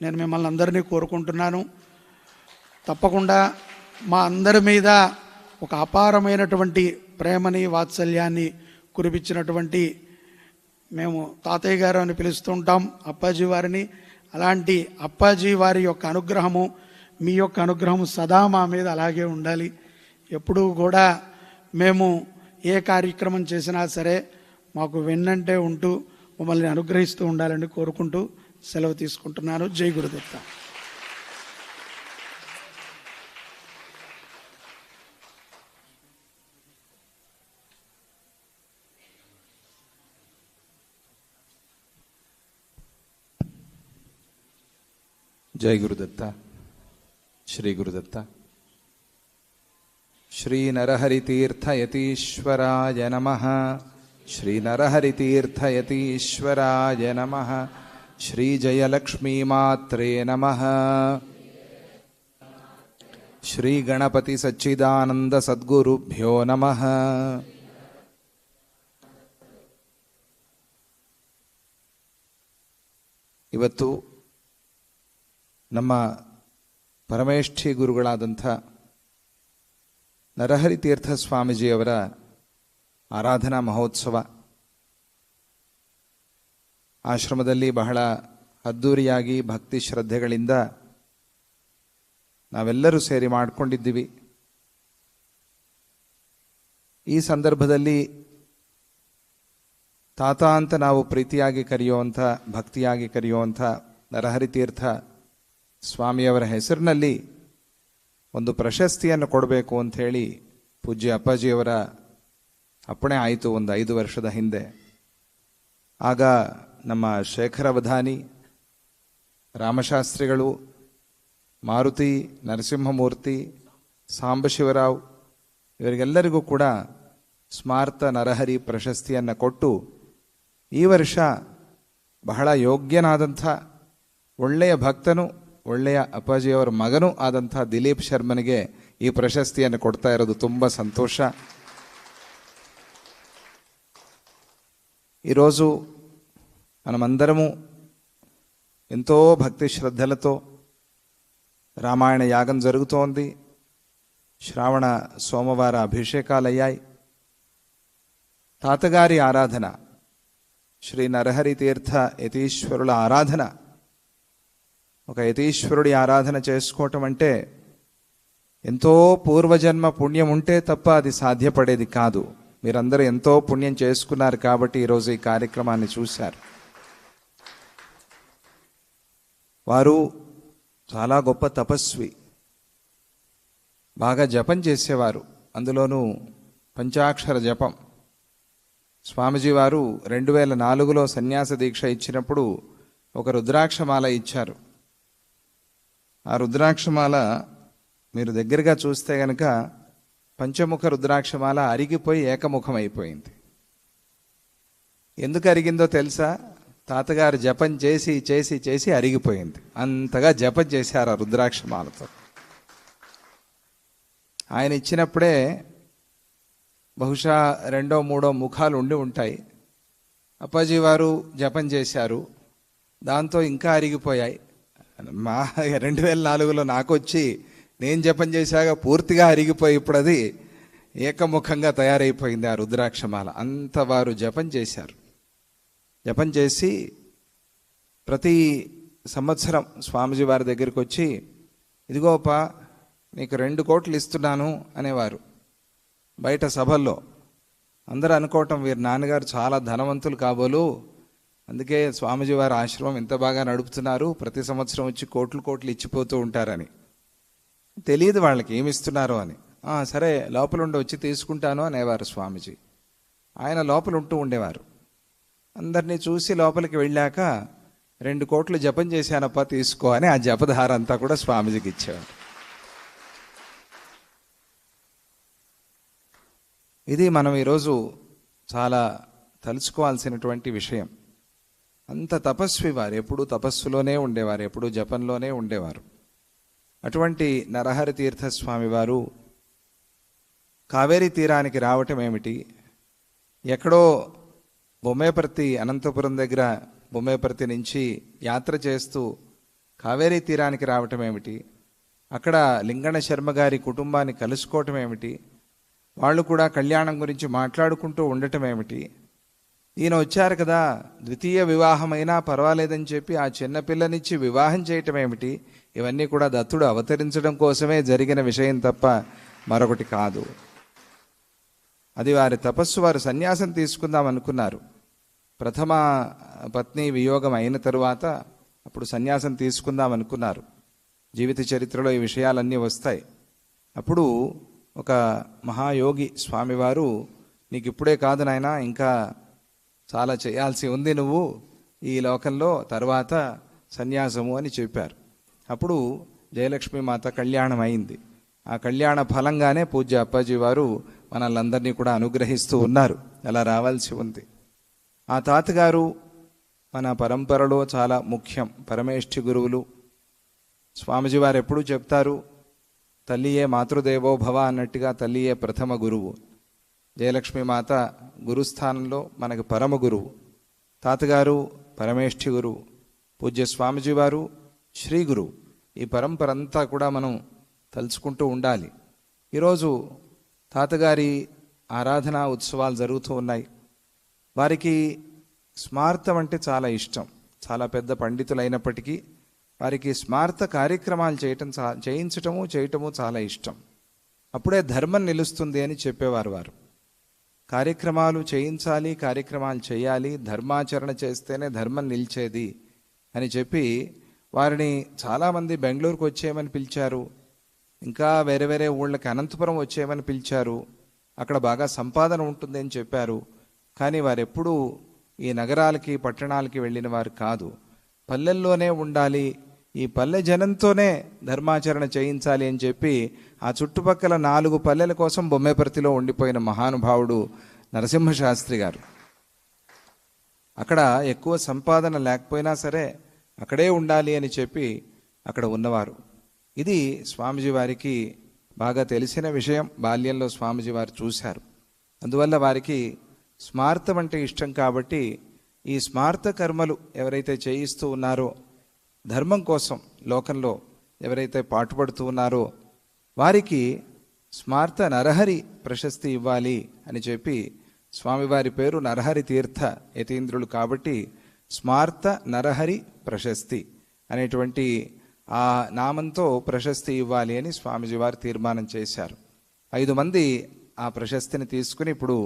నేను మిమ్మల్ని అందరినీ కోరుకుంటున్నాను. తప్పకుండా మా అందరి మీద ఒక అపారమైనటువంటి ప్రేమని వాత్సల్యాన్ని కురిపించినటువంటి, మేము తాతయ్య గారు అని పిలుస్తుంటాం అప్పాజీ వారిని, అలాంటి అప్పాజీ వారి యొక్క అనుగ్రహము, మీ యొక్క అనుగ్రహము సదా మా మీద అలాగే ఉండాలి. ఎప్పుడూ కూడా మేము ఏ కార్యక్రమం చేసినా సరే మాకు వెన్నంటే ఉంటూ మమ్మల్ని అనుగ్రహిస్తూ ఉండాలని కోరుకుంటూ సెలవు తీసుకుంటున్నాను. జై గురుదత్త. జై గురుదత్త. ಶ್ರೀ ಗುರುದತ್ತ. ಶ್ರೀ ನರಹರಿತೀರ್ಥಯತೀಶ್ವರಾಯ ನಮಃ. ಶ್ರೀ ನರಹರಿತೀರ್ಥಯತೀಶ್ವರಾಯ ನಮಃ. ಶ್ರೀ ಜಯಲಕ್ಷ್ಮೀ ಮಾತ್ರೇ ನಮಃ. ಶ್ರೀ ಗಣಪತಿ ಸಚ್ಚಿದಾನಂದ ಸದ್ಗುರುಭ್ಯೋ ನಮಃ. ಇವತ್ತು ನಮ್ಮ ಪರಮೇಷ್ಠಿ ಗುರುಗಳಾದಂಥ ನರಹರಿತೀರ್ಥ ಸ್ವಾಮೀಜಿಯವರ ಆರಾಧನಾ ಮಹೋತ್ಸವ ಆಶ್ರಮದಲ್ಲಿ ಬಹಳ ಅದ್ದೂರಿಯಾಗಿ ಭಕ್ತಿ ಶ್ರದ್ಧೆಗಳಿಂದ ನಾವೆಲ್ಲರೂ ಸೇರಿ ಮಾಡಿಕೊಂಡಿದ್ದೀವಿ. ಈ ಸಂದರ್ಭದಲ್ಲಿ ತಾತ ಅಂತ ನಾವು ಪ್ರೀತಿಯಾಗಿ ಕರೆಯುವಂಥ, ಭಕ್ತಿಯಾಗಿ ಕರೆಯುವಂಥ ನರಹರಿತೀರ್ಥ ಸ್ವಾಮಿಯವರ ಹೆಸರಿನಲ್ಲಿ ಒಂದು ಪ್ರಶಸ್ತಿಯನ್ನು ಕೊಡಬೇಕು ಅಂಥೇಳಿ ಪೂಜ್ಯ ಅಪ್ಪಾಜಿಯವರ ಅಪ್ಪಣೆ ಆಯಿತು ಒಂದು 5 ವರ್ಷದ ಹಿಂದೆ. ಆಗ ನಮ್ಮ ಶೇಖರವಧಾನಿ, ರಾಮಶಾಸ್ತ್ರಿಗಳು, ಮಾರುತಿ, ನರಸಿಂಹಮೂರ್ತಿ, ಸಾಂಬಶಿವರಾವ್ ಇವರಿಗೆಲ್ಲರಿಗೂ ಕೂಡ ಸ್ಮಾರ್ತ ನರಹರಿ ಪ್ರಶಸ್ತಿಯನ್ನು ಕೊಟ್ಟು, ಈ ವರ್ಷ ಬಹಳ ಯೋಗ್ಯನಾದಂಥ ಒಳ್ಳೆಯ ಭಕ್ತನು, ಒಳ್ಳೆಯ ಅಪ್ಪಾಜಿಯವರ ಮಗನೂ ಆದಂಥ ದಿಲೀಪ್ ಶರ್ಮನಿಗೆ ಈ ಪ್ರಶಸ್ತಿಯನ್ನು ಕೊಡ್ತಾ ಇರೋದು ತುಂಬ ಸಂತೋಷ. ఈరోజు మనమందరము ఎంతో భక్తి శ్రద్ధలతో రామాయణ యాగం జరుగుతోంది. శ్రావణ సోమవార అభిషేకాలయ్యాయి. తాతగారి ఆరాధన, శ్రీ నరహరి తీర్థ యతీశ్వరుల ఆరాధన, ఒక యతీశ్వరుడి ఆరాధన చేసుకోవటం అంటే ఎంతో పూర్వజన్మ పుణ్యం ఉంటే తప్ప అది సాధ్యపడేది కాదు. మీరందరూ ఎంతో పుణ్యం చేసుకున్నారు కాబట్టి ఈరోజు ఈ కార్యక్రమాన్ని చూశారు. వారు చాలా గొప్ప తపస్వి, బాగా జపం చేసేవారు, అందులోనూ పంచాక్షర జపం. స్వామిజీ వారు 2004లో సన్యాస దీక్ష ఇచ్చినప్పుడు ఒక రుద్రాక్షమాల ఇచ్చారు. ఆ రుద్రాక్షమాల మీరు దగ్గరగా చూస్తే గనక పంచముఖ రుద్రాక్షమాల అరిగిపోయి ఏకముఖం అయిపోయింది. ఎందుకు అరిగిందో తెలుసా? తాతగారు జపం చేసి చేసి చేసి అరిగిపోయింది. అంతగా జపం చేశారు ఆ రుద్రాక్షమాలతో. ఆయన ఇచ్చినప్పుడే బహుశా 2, 3 ముఖాలు ఉండి ఉంటాయి. అప్పాజీ వారు జపం చేశారు, దాంతో ఇంకా అరిగిపోయాయి. 2004లో నాకు వచ్చి నేను జపం చేశాక పూర్తిగా అరిగిపోయి ఇప్పుడు అది ఏకముఖంగా తయారైపోయింది ఆ రుద్రాక్షమాల. అంత వారు జపం చేశారు. జపం చేసి ప్రతి సంవత్సరం స్వామిజీ వారి దగ్గరికి వచ్చి, ఇదిగోపా నీకు 2 కోట్లు ఇస్తున్నాను అనేవారు. బయట సభల్లో అందరూ అనుకోవటం వీరి నాన్నగారు చాలా ధనవంతులు కాబోలు, అందుకే స్వామిజీ వారి ఆశ్రమం ఇంత బాగా నడుపుతున్నారు, ప్రతి సంవత్సరం వచ్చి కోట్లు కోట్లు ఇచ్చిపోతూ ఉంటారని. తెలియదు వాళ్ళకి ఏమి ఇస్తున్నారో అని. సరే లోపల ఉండి వచ్చి తీసుకుంటాను అనేవారు స్వామిజీ. ఆయన లోపల ఉంటూ ఉండేవారు. అందరినీ చూసి లోపలికి వెళ్ళాక 2 కోట్లు జపం చేశానప్ప తీసుకో అని ఆ జపధార అంతా కూడా స్వామిజీకి ఇచ్చేవారు. ఇది మనం ఈరోజు చాలా తలుచుకోవాల్సినటువంటి విషయం. అంత తపస్వి వారు, ఎప్పుడూ తపస్సులోనే ఉండేవారు, ఎప్పుడూ జపంలోనే ఉండేవారు. అటువంటి నరహరి తీర్థస్వామి వారు కావేరీ తీరానికి రావటం ఏమిటి? ఎక్కడో బొమ్మేపర్తి, అనంతపురం దగ్గర బొమ్మేపర్తి నుంచి యాత్ర చేస్తూ కావేరీ తీరానికి రావటం ఏమిటి? అక్కడ లింగణ శర్మ గారి కుటుంబాన్ని కలుసుకోవటం ఏమిటి? వాళ్ళు కూడా కళ్యాణం గురించి మాట్లాడుకుంటూ ఉండటం ఏమిటి? ఈయన వచ్చారు కదా, ద్వితీయ వివాహమైనా పర్వాలేదని చెప్పి ఆ చిన్నపిల్లనిచ్చి వివాహం చేయటం ఏమిటి? ఇవన్నీ కూడా దత్తుడు అవతరించడం కోసమే జరిగిన విషయం తప్ప మరొకటి కాదు. అది వారి తపస్సు. వారు సన్యాసం తీసుకుందాం అనుకున్నారు. ప్రథమ పత్ని వియోగం అయిన తరువాత అప్పుడు సన్యాసం తీసుకుందాం అనుకున్నారు. జీవిత చరిత్రలో ఈ విషయాలన్నీ వస్తాయి. అప్పుడు ఒక మహాయోగి స్వామివారు, నీకు ఇప్పుడే కాదు నాయనా, ఇంకా చాలా చేయాల్సి ఉంది నువ్వు ఈ లోకంలో, తర్వాత సన్యాసము అని చెప్పారు. అప్పుడు జయలక్ష్మీ మాత కళ్యాణం అయింది. ఆ కళ్యాణ ఫలంగానే పూజ్య అప్పాజీ వారు మనల్ని కూడా అనుగ్రహిస్తూ ఉన్నారు. అలా రావాల్సి ఉంది. ఆ తాతగారు మన పరంపరలో చాలా ముఖ్యం. పరమేష్ఠి గురువులు. స్వామిజీ వారు ఎప్పుడూ చెప్తారు, తల్లియే మాతృదేవో భవ అన్నట్టుగా తల్లియే ప్రథమ గురువు. జయలక్ష్మీ మాత గురుస్థానంలో మనకు పరమ గురువు. తాతగారు పరమేష్ఠి గురువు, పూజ్య స్వామిజీ వారు శ్రీ గురువు. ఈ పరంపర అంతా కూడా మనం తలుచుకుంటూ ఉండాలి. ఈరోజు తాతగారి ఆరాధనా ఉత్సవాలు జరుగుతూ ఉన్నాయి. వారికి స్మార్తం అంటే చాలా ఇష్టం. చాలా పెద్ద పండితులైనప్పటికీ వారికి స్మార్త కార్యక్రమాలు చేయటము చాలా ఇష్టం. అప్పుడే ధర్మం నిలుస్తుంది అని చెప్పేవారు వారు. కార్యక్రమాలు చేయించాలి, కార్యక్రమాలు చేయాలి, ధర్మాచరణ చేస్తేనే ధర్మం నిలిచేది అని చెప్పి వారిని చాలామంది బెంగళూరుకు వచ్చేయమని పిలిచారు. ఇంకా వేరే వేరే ఊళ్ళకి అనంతపురం వచ్చేయమని పిలిచారు. అక్కడ బాగా సంపాదన ఉంటుంది అని చెప్పారు. కానీ వారెప్పుడూ ఈ నగరాలకి పట్టణాలకి వెళ్ళిన వారు కాదు. పల్లెల్లోనే ఉండాలి, ఈ పల్లె జనంతోనే ధర్మాచరణ చేయించాలి అని చెప్పి ఆ చుట్టుపక్కల 4 పల్లెల కోసం బొమ్మేపర్తిలో ఉండిపోయిన మహానుభావుడు నరసింహశాస్త్రి గారు. అక్కడ ఎక్కువ సంపాదన లేకపోయినా సరే అక్కడే ఉండాలి అని చెప్పి అక్కడ ఉన్నవారు. ఇది స్వామిజీ వారికి బాగా తెలిసిన విషయం. బాల్యంలో స్వామిజీ వారు చూశారు. అందువల్ల వారికి స్మార్తం అంటే ఇష్టం. కాబట్టి ఈ స్మార్త కర్మలు ఎవరైతే చేయిస్తూ ఉన్నారో, ధర్మం కోసం లోకంలో ఎవరైతే పాటుపడుతూ ఉన్నారో వారికి స్మార్త నరహరి ప్రశస్తి ఇవ్వాలి అని చెప్పి స్వామివారి పేరు నరహరి తీర్థ యతీంద్రులు కాబట్టి స్మార్త నరహరి ప్రశస్తి అనేటువంటి ఆ నామంతో ప్రశస్తి ఇవ్వాలి అని స్వామిజీ వారు తీర్మానం చేశారు. 5 మంది ఆ ప్రశస్తిని తీసుకుని ఇప్పుడు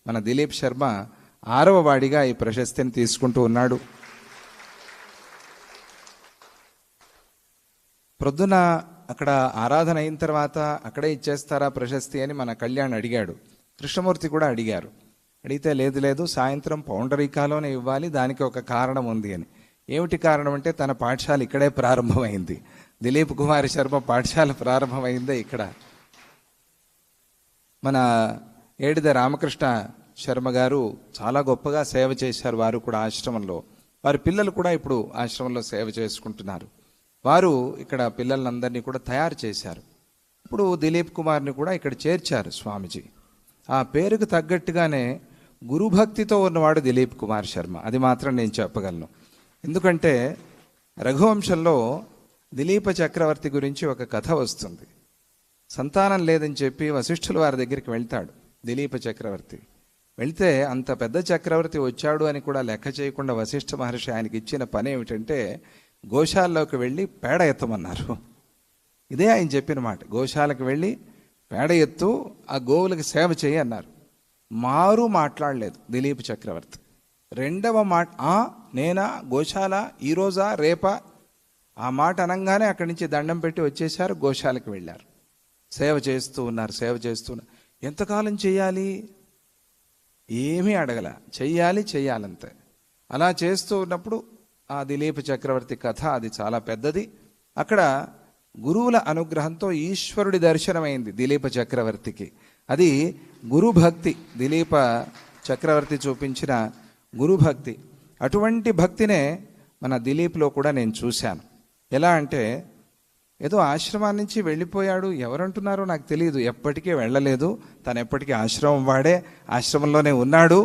మన దిలీప్ శర్మ 6వ వాడిగా ఈ ప్రశస్తిని తీసుకుంటూ ఉన్నాడు. ప్రొద్దున అక్కడ ఆరాధన అయిన తర్వాత అక్కడే ఇచ్చేస్తారా ప్రశస్తి అని మన కళ్యాణ్ అడిగాడు. కృష్ణమూర్తి కూడా అడిగారు. అడిగితే లేదు సాయంత్రం పౌండరీకాలోనే ఇవ్వాలి, దానికి ఒక కారణం ఉంది అని. ఏమిటి కారణం అంటే తన పాఠశాల ఇక్కడే ప్రారంభమైంది. దిలీప్ కుమార్ శర్మ పాఠశాల ప్రారంభమైందే ఇక్కడ. మన ఏడిద రామకృష్ణ శర్మ గారు చాలా గొప్పగా సేవ చేశారు. వారు కూడా ఆశ్రమంలో, వారి పిల్లలు కూడా ఇప్పుడు ఆశ్రమంలో సేవ చేసుకుంటున్నారు. వారు ఇక్కడ పిల్లలందరినీ కూడా తయారు చేశారు. ఇప్పుడు దిలీప్ కుమార్ని కూడా ఇక్కడ చేర్చారు స్వామిజీ. ఆ పేరుకు తగ్గట్టుగానే గురుభక్తితో ఉన్నవాడు దిలీప్ కుమార్ శర్మ. అది మాత్రం నేను చెప్పగలను. ఎందుకంటే రఘువంశంలో దిలీప చక్రవర్తి గురించి ఒక కథ వస్తుంది. సంతానం లేదని చెప్పి వశిష్ఠుల వారి దగ్గరికి వెళ్తాడు దిలీప చక్రవర్తి. వెళ్తే అంత పెద్ద చక్రవర్తి వచ్చాడు అని కూడా లెక్క చేయకుండా వశిష్ఠ మహర్షి ఆయనకి ఇచ్చిన పని ఏమిటంటే గోశాలలోకి వెళ్ళి పేడ ఎత్తమన్నారు. ఇదే ఆయన చెప్పిన మాట. గోశాలకు వెళ్ళి పేడ ఎత్తు, ఆ గోవులకు సేవ చేయి అన్నారు. మారు మాట్లాడలేదు దిలీప్ చక్రవర్తి. 2వ మాట, నేనా గోశాల ఈరోజా రేపా, ఆ మాట అనగానే అక్కడి నుంచి దండం పెట్టి వచ్చేశారు. గోశాలకు వెళ్ళారు. సేవ చేస్తూ ఉన్నారు. ఎంతకాలం చేయాలి ఏమీ అడగల, చెయ్యాలంతే. అలా చేస్తూ ఉన్నప్పుడు ఆ దిలీప్ చక్రవర్తి కథ అది చాలా పెద్దది. అక్కడ గురువుల అనుగ్రహంతో ఈశ్వరుడి దర్శనమైంది దిలీప చక్రవర్తికి. అది గురుభక్తి, దిలీప చక్రవర్తి చూపించిన గురుభక్తి. అటువంటి భక్తినే మన దిలీప్లో కూడా నేను చూశాను. ఎలా అంటే ఏదో ఆశ్రమం నుంచి వెళ్ళిపోయాడు, ఎవరంటున్నారో నాకు తెలియదు, ఎప్పటికీ వెళ్ళలేదు. తను ఎప్పటికీ ఆశ్రమం వాడే, ఆశ్రమంలోనే ఉన్నాడు.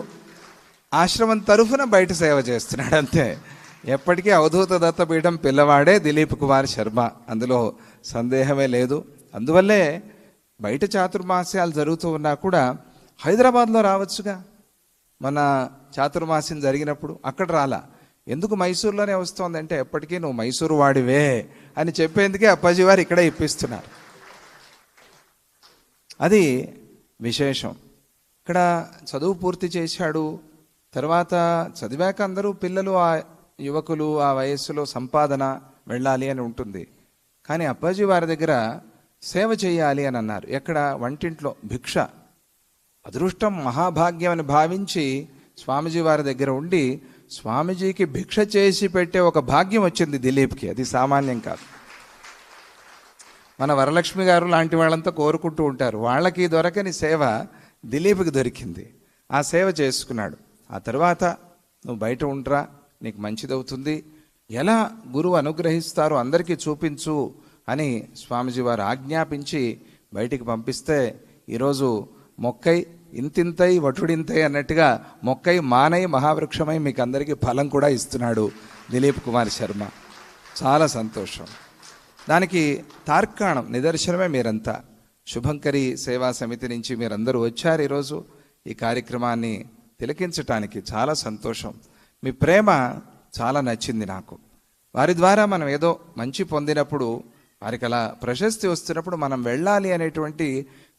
ఆశ్రమం తరఫున బయట సేవ చేస్తున్నాడు అంతే. ఎప్పటికీ అవధూత దత్తపీఠం పిల్లవాడే దిలీప్ కుమార్ శర్మ, అందులో సందేహమే లేదు. అందువల్లే బయట చాతుర్మాస్యాలు జరుగుతూ ఉన్నా కూడా హైదరాబాద్లో రావచ్చుగా. మన చాతుర్మాస్యం జరిగినప్పుడు అక్కడ రాలా. ఎందుకు మైసూరులోనే వస్తోందంటే ఎప్పటికీ నువ్వు మైసూరు వాడివే అని చెప్పేందుకే అప్పాజీ వారు ఇక్కడే ఇప్పిస్తున్నారు. అది విశేషం. ఇక్కడ చదువు పూర్తి చేశాడు. తర్వాత చదివాక అందరూ పిల్లలు, ఆ యువకులు ఆ వయస్సులో సంపాదన వెళ్ళాలి అని ఉంటుంది. కానీ అప్పాజీ వారి దగ్గర సేవ చేయాలి అని అన్నారు. ఎక్కడ? వంటింట్లో భిక్ష. అదృష్టం మహాభాగ్యం అని భావించి స్వామిజీ వారి దగ్గర ఉండి స్వామిజీకి భిక్ష చేసి పెట్టే ఒక భాగ్యం వచ్చింది దిలీప్కి. అది సామాన్యం కాదు. మన వరలక్ష్మి గారు లాంటి వాళ్ళంతా కోరుకుంటూ ఉంటారు. వాళ్ళకి దొరకని సేవ దిలీప్కి దొరికింది. ఆ సేవ చేసుకున్నాడు. ఆ తర్వాత నువ్వు బయట ఉండరా, నీకు మంచిదవుతుంది, ఎలా గురువు అనుగ్రహిస్తారో అందరికీ చూపించు అని స్వామీజీ వారు ఆజ్ఞాపించి బయటికి పంపిస్తే ఈరోజు మొక్కై ఇంతింతై వటుడింతై అన్నట్టుగా మొక్కై మానై మహావృక్షమై మీకు అందరికీ ఫలం కూడా ఇస్తున్నాడు దిలీప్ కుమార్ శర్మ. చాలా సంతోషం. దానికి తార్కాణం నిదర్శనమే మీరంతా. శుభంకరి సేవా సమితి నుంచి మీరందరూ వచ్చారు ఈరోజు ఈ కార్యక్రమాన్ని తిలకించటానికి. చాలా సంతోషం. మీ ప్రేమ చాలా నచ్చింది నాకు. వారి ద్వారా మనం ఏదో మంచి పొందినప్పుడు, వారికి అలా ప్రశస్తి వస్తున్నప్పుడు మనం వెళ్ళాలి అనేటువంటి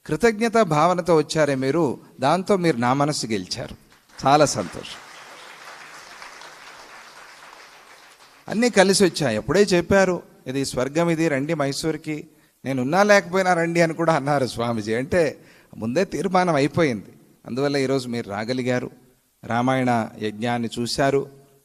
కృతజ్ఞత భావనతో వచ్చారే మీరు. దాంతో మీరు నా మనసు గెలిచారు. చాలా సంతోషం. అన్నీ కలిసి వచ్చాయి. ఎప్పుడే చెప్పారు, ఇది స్వర్గం, ఇది రండి మైసూర్కి, నేనున్నా లేకపోయినా రండి అని కూడా అన్నారు స్వామీజీ. అంటే ముందే తీర్మానం అయిపోయింది. అందువల్ల ఈరోజు మీరు రాగలిగారు. రామాయణ యజ్ఞాన్ని చూశారు,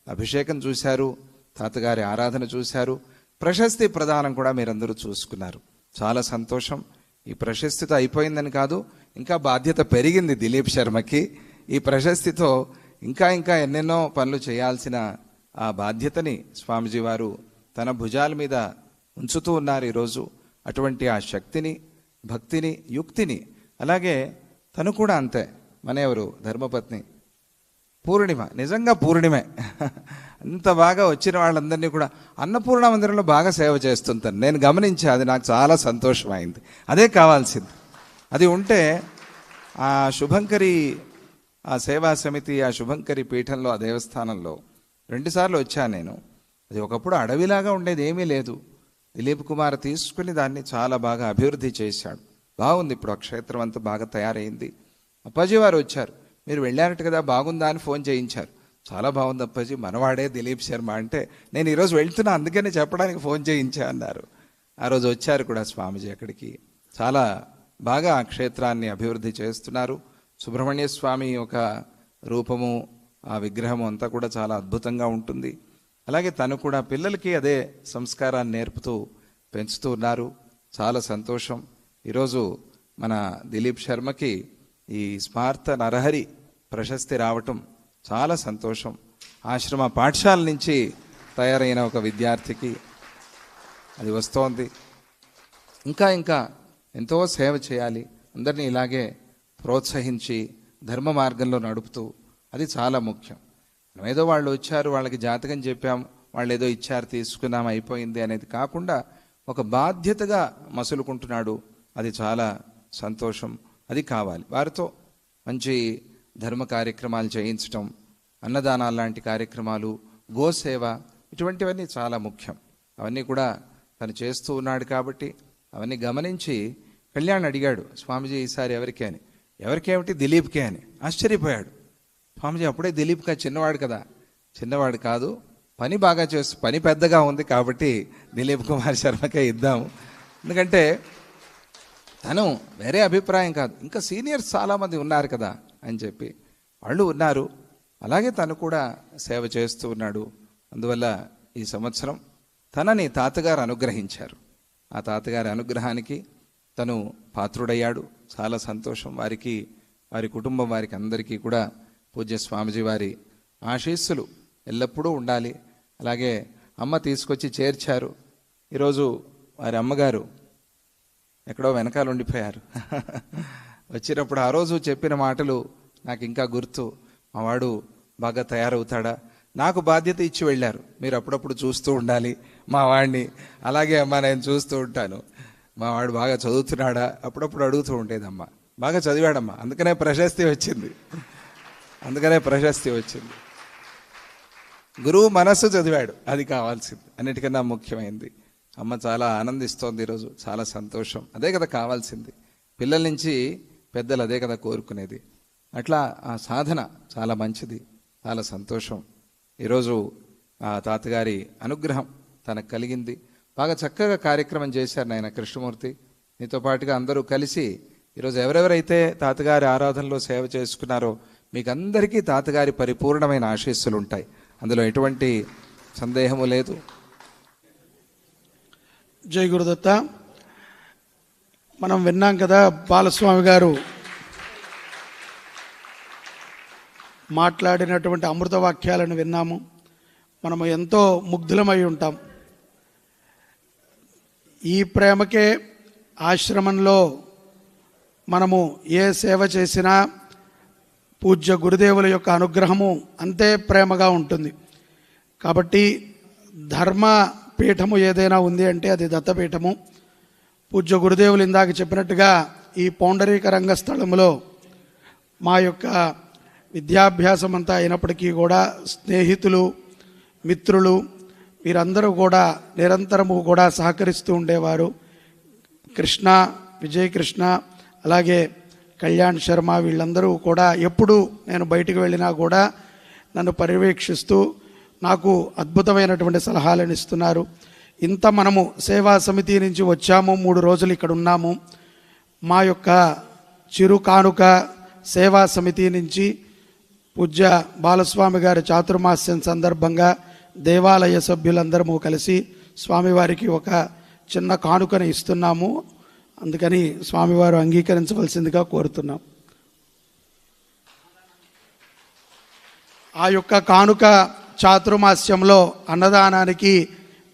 అభిషేకం చూశారు, తాతగారి ఆరాధన చూశారు, ప్రశస్తి ప్రదానం కూడా మీరందరూ చూసుకున్నారు. చాలా సంతోషం. ఈ ప్రశస్తితో అయిపోయిందని కాదు, ఇంకా బాధ్యత పెరిగింది దిలీప్ శర్మకి. ఈ ప్రశస్తితో ఇంకా ఇంకా ఎన్నెన్నో పనులు చేయాల్సిన ఆ బాధ్యతని స్వామీజీ వారు తన భుజాల మీద ఉంచుతూ ఉన్నారు ఈరోజు. అటువంటి ఆ శక్తిని, భక్తిని, యుక్తిని, అలాగే తను కూడా అంతే. మన ఎవరు ధర్మపత్ని పూర్ణిమ, నిజంగా పూర్ణిమే. అంత బాగా వచ్చిన వాళ్ళందరినీ కూడా అన్నపూర్ణ మందిరంలో బాగా సేవ చేస్తుంటాను నేను గమనించా. అది నాకు చాలా సంతోషమైంది. అదే కావాల్సింది. అది ఉంటే ఆ శుభంకరి, ఆ సేవా సమితి, ఆ శుభంకరి పీఠంలో, ఆ దేవస్థానంలో 2 సార్లు వచ్చాను నేను. అది ఒకప్పుడు అడవిలాగా ఉండేది, ఏమీ లేదు. దిలీప్ కుమార్ తీసుకుని దాన్ని చాలా బాగా అభివృద్ధి చేశాడు. బాగుంది. ఇప్పుడు ఆ క్షేత్రం అంతా బాగా తయారైంది. అప్పాజీ వారు వచ్చారు, మీరు వెళ్ళారట కదా, బాగుందా అని ఫోన్ చేయించారు. చాలా బాగుంది అప్పాజీ, మనవాడే దిలీప్ శర్మ అంటే, నేను ఈరోజు వెళ్తున్నా అందుకనే చెప్పడానికి ఫోన్ చేయించా అన్నారు. ఆ రోజు వచ్చారు కూడా స్వామీజీ అక్కడికి. చాలా బాగా ఆ క్షేత్రాన్ని అభివృద్ధి చేస్తున్నారు. సుబ్రహ్మణ్య స్వామి ఒక రూపము, ఆ విగ్రహము అంతా కూడా చాలా అద్భుతంగా ఉంటుంది. అలాగే తను కూడా పిల్లలకి అదే సంస్కారాన్ని నేర్పుతూ పెంచుతూ ఉన్నారు. చాలా సంతోషం. ఈరోజు మన దిలీప్ శర్మకి ఈ స్మార్త నరహరి ప్రశస్తి రావటం చాలా సంతోషం. ఆశ్రమ పాఠశాల నుంచి తయారైన ఒక విద్యార్థికి అది వస్తోంది. ఇంకా ఇంకా ఎంతో సేవ చేయాలి, అందరినీ ఇలాగే ప్రోత్సహించి ధర్మ మార్గంలో నడుపుతూ, అది చాలా ముఖ్యం. మనం ఏదో వాళ్ళు వచ్చారు, వాళ్ళకి జాతకం చెప్పాం, వాళ్ళు ఏదో ఇచ్చారు, తీసుకున్నాం, అయిపోయింది అనేది కాకుండా ఒక బాధ్యతగా మసులుకుంటున్నాడు. అది చాలా సంతోషం. అది కావాలి. వారితో మంచి ధర్మ కార్యక్రమాలు చేయించటం, అన్నదానాలు లాంటి కార్యక్రమాలు, గోసేవ, ఇటువంటివన్నీ చాలా ముఖ్యం. అవన్నీ కూడా తను చేస్తూ ఉన్నాడు కాబట్టి అవన్నీ గమనించి కళ్యాణ్ అడిగాడు, స్వామీజీ ఈసారి ఎవరికి అని. ఎవరికేమిటి, దిలీప్కే అని. ఆశ్చర్యపోయాడు స్వామీజీ. అప్పుడే దిలీప్గా చిన్నవాడు కదా. చిన్నవాడు కాదు, పని బాగా చేస్తూ, పని పెద్దగా ఉంది కాబట్టి దిలీప్ కుమార్ శర్మకే ఇద్దాము. ఎందుకంటే తను వేరే అభిప్రాయం కాదు, ఇంకా సీనియర్స్ చాలామంది ఉన్నారు కదా అని చెప్పి వాళ్ళు ఉన్నారు. అలాగే తను కూడా సేవ చేస్తూ ఉన్నాడు. అందువల్ల ఈ సంవత్సరం తనని తాతగారు అనుగ్రహించారు. ఆ తాతగారి అనుగ్రహానికి తను పాత్రుడయ్యాడు. చాలా సంతోషం. వారికి, వారి కుటుంబం, వారికి అందరికీ కూడా పూజ్య స్వామీజీ వారి ఆశీస్సులు ఎల్లప్పుడూ ఉండాలి. అలాగే అమ్మ తీసుకొచ్చి చేర్చారు. ఈరోజు వారి అమ్మగారు ఎక్కడో వెనకాల ఉండిపోయారు. వచ్చినప్పుడు ఆ రోజు చెప్పిన మాటలు నాకు ఇంకా గుర్తు. మా వాడు బాగా తయారవుతాడా, నాకు బాధ్యత ఇచ్చి వెళ్ళారు, మీరు అప్పుడప్పుడు చూస్తూ ఉండాలి మా వాడిని. అలాగే అమ్మ, నేను చూస్తూ ఉంటాను. మా వాడు బాగా చదువుతున్నాడా, అప్పుడప్పుడు అడుగుతూ ఉండేదమ్మా. బాగా చదివాడమ్మా, అందుకనే ప్రశస్తి వచ్చింది. గురువు మనస్సు చదివాడు, అది కావాల్సింది, అన్నిటికన్నా ముఖ్యమైనది. అమ్మ చాలా ఆనందిస్తోంది ఈరోజు. చాలా సంతోషం. అదే కదా కావాల్సింది. పిల్లల నుంచి పెద్దలు అదే కదా కోరుకునేది. అట్లా ఆ సాధన చాలా మంచిది. చాలా సంతోషం. ఈరోజు ఆ తాతగారి అనుగ్రహం తనకు కలిగింది. బాగా చక్కగా కార్యక్రమం చేశారు నాయన కృష్ణమూర్తి. నీతో పాటుగా అందరూ కలిసి ఈరోజు ఎవరెవరైతే తాతగారి ఆరాధనలో సేవ చేసుకున్నారో మీకు అందరికీ తాతగారి పరిపూర్ణమైన ఆశీస్సులు ఉంటాయి. అందులో ఎటువంటి సందేహము లేదు. జై గురుదత్త. మనం విన్నాం కదా, బాలస్వామి గారు మాట్లాడినటువంటి అమృత వాక్యాలను విన్నాము. మనము ఎంతో ముగ్ధులమై ఉంటాం. ఈ ప్రేమకే ఆశ్రమంలో మనము ఏ సేవ చేసినా పూజ్య గురుదేవుల యొక్క అనుగ్రహము అంతే ప్రేమగా ఉంటుంది. కాబట్టి ధర్మ పీఠము ఏదైనా ఉంది అంటే అది దత్తపీఠము. పూజ్య గురుదేవులు ఇందాక చెప్పినట్టుగా ఈ పౌండరీక రంగస్థలంలో మా యొక్క విద్యాభ్యాసం అంతా అయినప్పటికీ కూడా స్నేహితులు, మిత్రులు వీరందరూ కూడా నిరంతరము కూడా సహకరిస్తూ ఉండేవారు. కృష్ణ, విజయ్ కృష్ణ, అలాగే కళ్యాణ్ శర్మ వీళ్ళందరూ కూడా ఎప్పుడు నేను బయటికి వెళ్ళినా కూడా నన్ను పర్యవేక్షిస్తూ నాకు అద్భుతమైనటువంటి సలహాలను ఇస్తున్నారు. ఇంత మనము సేవా సమితి నుంచి వచ్చాము, 3 రోజులు ఇక్కడ ఉన్నాము. మా యొక్క చిరు కానుక సేవా సమితి నుంచి పూజ్య బాలస్వామి గారి చాతుర్మాస్యం సందర్భంగా దేవాలయ సభ్యులందరము కలిసి స్వామివారికి ఒక చిన్న కానుకను ఇస్తున్నాము. అందుకని స్వామివారు అంగీకరించవలసిందిగా కోరుతున్నాం. ఆ యొక్క కానుక చాతుర్మాస్యంలో అన్నదానానికి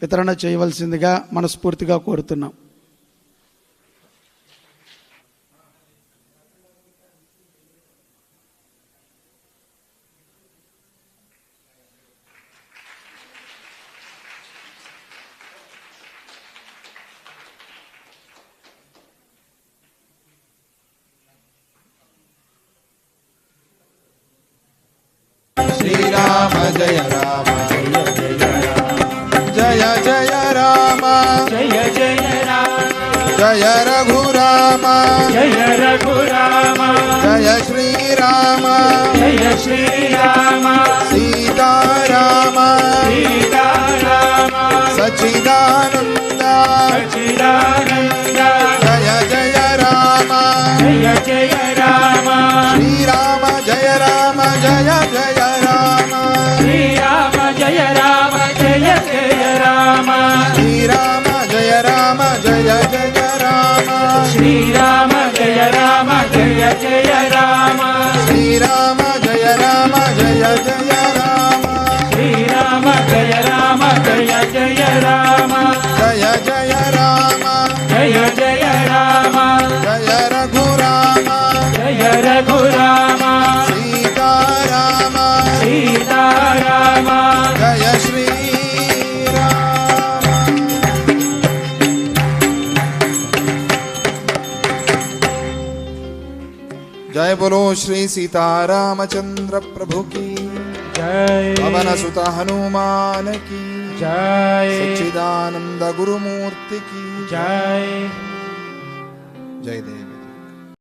వితరణ చేయవలసిందిగా మనస్ఫూర్తిగా కోరుతున్నాం. శ్రీరామ జయ రామ జయ జయ రామ జయ జయ రామ జయ రఘురామ జయ రఘురామ జయ శ్రీరామ జయ శ్రీరామ సీతారామ సీతారామ సచ్చిదానంద సచ్చిదానంద జయ జయ రామ జయ జయ రామ శ్రీరామ జయ రామ జయ జయ రామ శ్రీరామ జయ రామ జయ జయ రామ శ్రీరామ జయ రామ జయ జయ రామ శ్రీరామ జయ రామ జయ జయ రామ శ్రీరామ జయ రామ జయ జయ రామ శ్రీరామ జయ రామ జయ జయ రామ జయ జయ రామ జయ జయ రామ జయ రఘురామ జయ రఘురామ సీతారామ సీతారామ జయ శ్రీరామ. जय बोलो श्री सीतारामचंद्र प्रभु की जय पवन सुत हनुमान की जय सच्चिदानंद गुरुमूर्ति की जय जय देव।